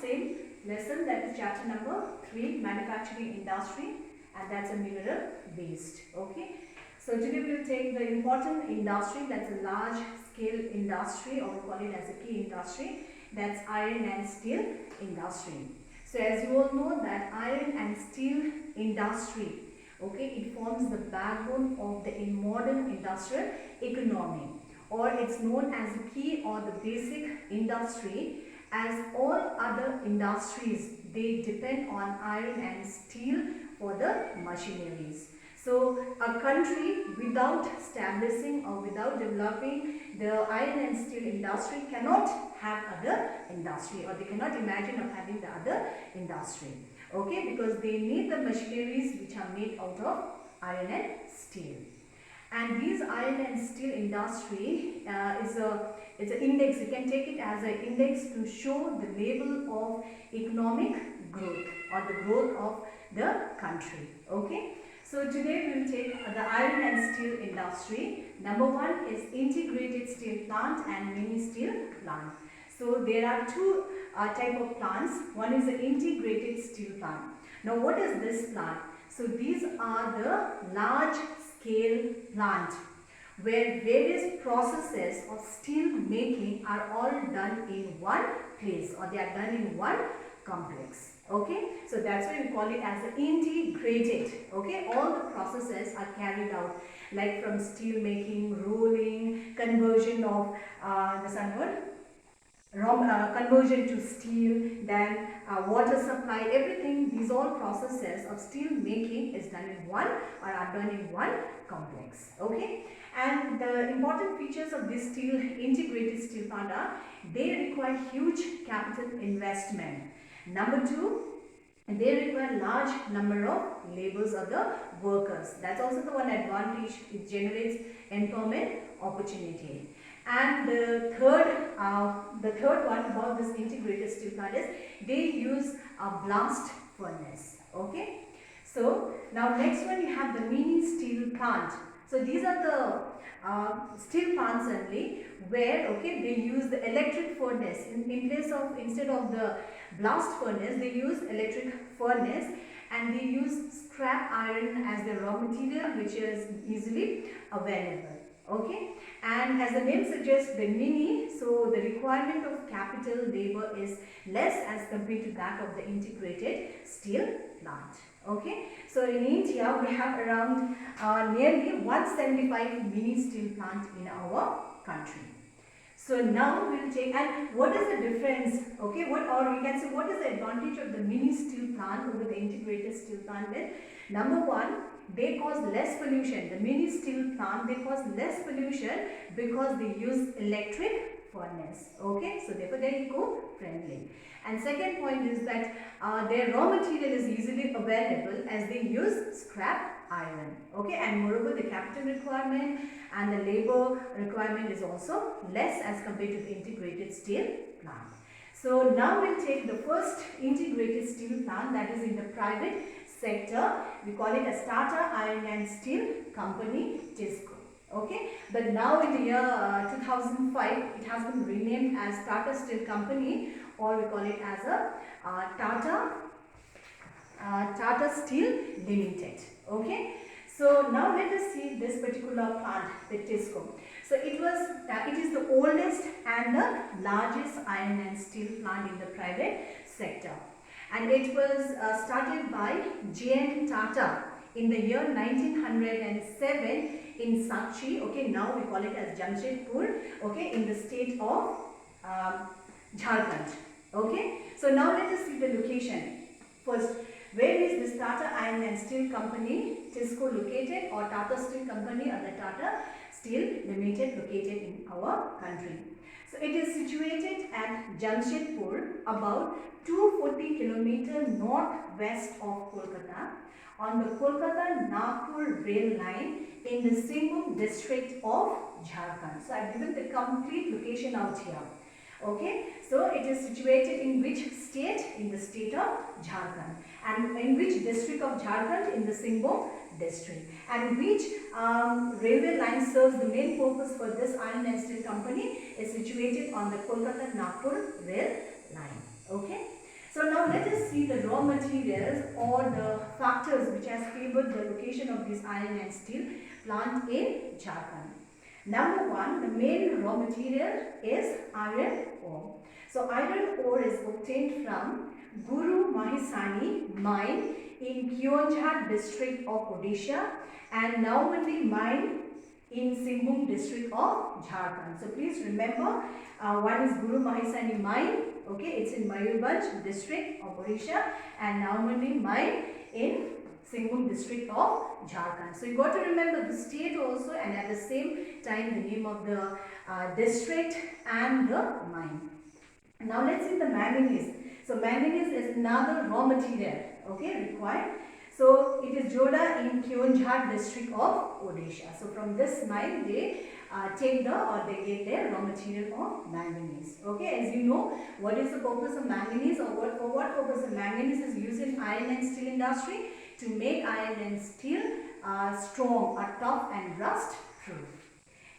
same lesson, that is chapter number 3, manufacturing industry, and that's a mineral waste. Okay. So today we will take the important industry, that's a large scale industry, or we call it as a key industry, that's iron and steel industry. So as you all know that iron and steel industry, okay, it forms the backbone of the modern industrial economy, or it's known as the key or the basic industry. As all other industries, they depend on iron and steel for the machineries. So a country without establishing or without developing the iron and steel industry cannot have other industry, or they cannot imagine of having the other industry. Okay, because they need the machineries which are made out of iron and steel. And these iron and steel industry is an index. You can take it as an index to show the level of economic growth or the growth of the country. Okay. So today we will take the iron and steel industry. Number one is integrated steel plant and mini steel plant. So there are two type of plants. One is the integrated steel plant. Now what is this plant? So these are the large scale plant where various processes of steel making are all done in one place, or they are done in one complex. Okay, so that's why we call it as integrated. Okay, all the processes are carried out, like from steel making, rolling, conversion of conversion to steel, then water supply, everything, these all processes of steel making is done in one, or are done in one complex. Okay, and the important features of this integrated steel plant are, they require huge capital investment. Number two, they require large number of laborers or the workers. That's also the one advantage. It generates employment opportunity. And the third one about this integrated steel plant is they use a blast furnace. Okay. So now next one you have the mini steel plant. So these are the steel plants only where, okay, they use the electric furnace instead of the blast furnace. They use electric furnace, and they use scrap iron as the raw material, which is easily available. Okay, and as the name suggests, the mini, so the requirement of capital labor is less as compared to that of the integrated steel plant. Okay, so in India we have around nearly 175 mini steel plants in our country. So now we will take, and what is the difference? Okay, or we can say what is the advantage of the mini steel plant over the integrated steel plant? Then number one, they cause less pollution. The mini steel plant, they cause less pollution because they use electric furnace. Okay, so therefore they are eco-friendly. And second point is that their raw material is easily available as they use scrap iron. Okay, and moreover the capital requirement and the labor requirement is also less as compared to the integrated steel plant. So now we'll take the first integrated steel plant, that is in the private sector. We call it as Tata Iron and Steel Company, TISCO. Okay, but now in the year 2005 it has been renamed as Tata Steel Company, or we call it as a Tata Steel Limited. Okay, so now let us see this particular plant, the TISCO. So it is the oldest and the largest iron and steel plant in the private sector, and it was started by J.N. Tata in the year 1907 in Sakchi. Okay, now we call it as Jamshedpur. Okay, in the state of Jharkhand. Okay, so now let us see the location. First, where is this Tata Iron and Steel Company, TISCO, located, or Tata Steel Company or the Tata Steel Limited located in our country? So it is situated at Jamshedpur, about 240 km northwest of Kolkata, on the Kolkata-Nagpur rail line in the Singhbhum district of Jharkhand. So I have given the complete location out here. Okay, so it is situated in which state? In the state of Jharkhand. And in which district of Jharkhand? In the Singhbhum district. And which railway line serves the main purpose for this iron and steel company is situated on the Kolkata-Nagpur rail line. Okay. So now let us see the raw materials or the factors which has favored the location of this iron and steel plant in Jharkhand. Number one, the main raw material is iron ore. So iron ore is obtained from Guru Mahisani mine in Keonjhar district of Odisha and Naumandi mine in Singhbum district of Jharkhand. So please remember, one is Guru Mahisani mine, okay, it's in Mayurbhanj district of Odisha, and Naumandi mine in Singhbum district of Jharkhand. So you got to remember the state also, and at the same time the name of the district and the mine. Now let's see the manganese. So manganese is another raw material, okay, required. So it is Joda in Keonjhar district of Odisha. So from this mine they take the or they get their raw material of manganese. Okay, as you know, what is the purpose of manganese, or for what purpose of manganese is used in iron and steel industry? To make iron and steel strong, or tough and rust proof.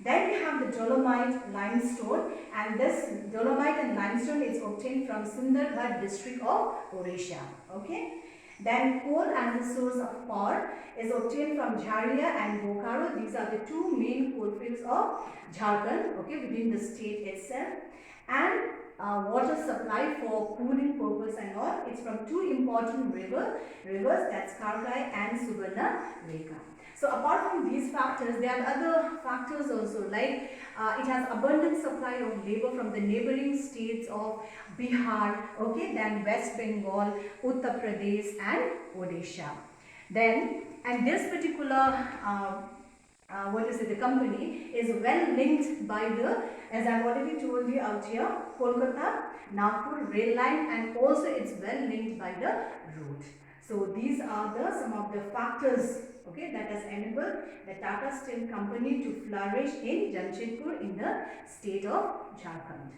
Then we have the dolomite limestone, and this dolomite and limestone is obtained from Sundargarh district of Odisha. Okay. Then coal as the source of power is obtained from Jharia and Bokaro. These are the two main coal fields of Jharkhand, okay, within the state itself. And water supply for cooling purpose and all. It's from two important rivers, that's Karkai and Subarna Rekha. So apart from these factors, there are other factors also, like it has abundant supply of labor from the neighboring states of Bihar, okay, then West Bengal, Uttar Pradesh and Odisha. Then, and this particular the company is well linked by the, as I've already told you out here, Kolkata, Nagpur rail line, and also it's well linked by the road. So these are the some of the factors, okay, that has enabled the Tata Steel Company to flourish in Jamshedpur in the state of Jharkhand.